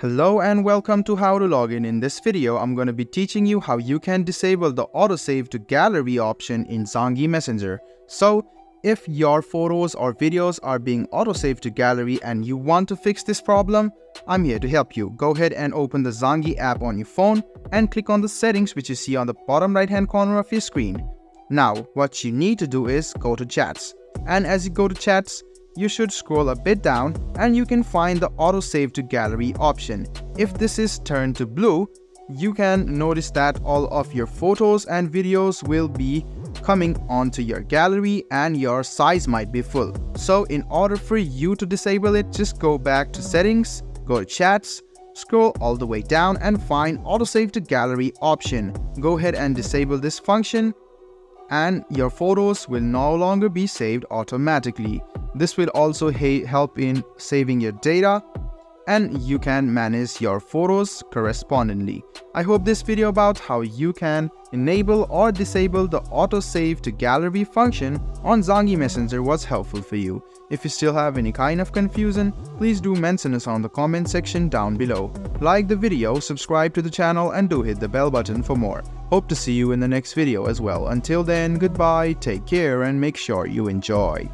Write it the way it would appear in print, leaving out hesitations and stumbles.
Hello and welcome to How to Login. In this video, I'm going to be teaching you how you can disable the autosave to gallery option in Zangi Messenger. So, if your photos or videos are being autosaved to gallery and you want to fix this problem, I'm here to help you. Go ahead and open the Zangi app on your phone and click on the settings which you see on the bottom right hand corner of your screen. Now, what you need to do is go to chats. And as you go to chats, you should scroll a bit down and you can find the autosave to gallery option. If this is turned to blue, you can notice that all of your photos and videos will be coming onto your gallery and your size might be full. So in order for you to disable it, just go back to settings, go to chats, scroll all the way down and find autosave to gallery option. Go ahead and disable this function and your photos will no longer be saved automatically. This will also help in saving your data and you can manage your photos correspondingly. I hope this video about how you can enable or disable the autosave to gallery function on Zangi Messenger was helpful for you. If you still have any kind of confusion, please do mention us on the comment section down below. Like the video, subscribe to the channel and do hit the bell button for more. Hope to see you in the next video as well. Until then, goodbye, take care and make sure you enjoy.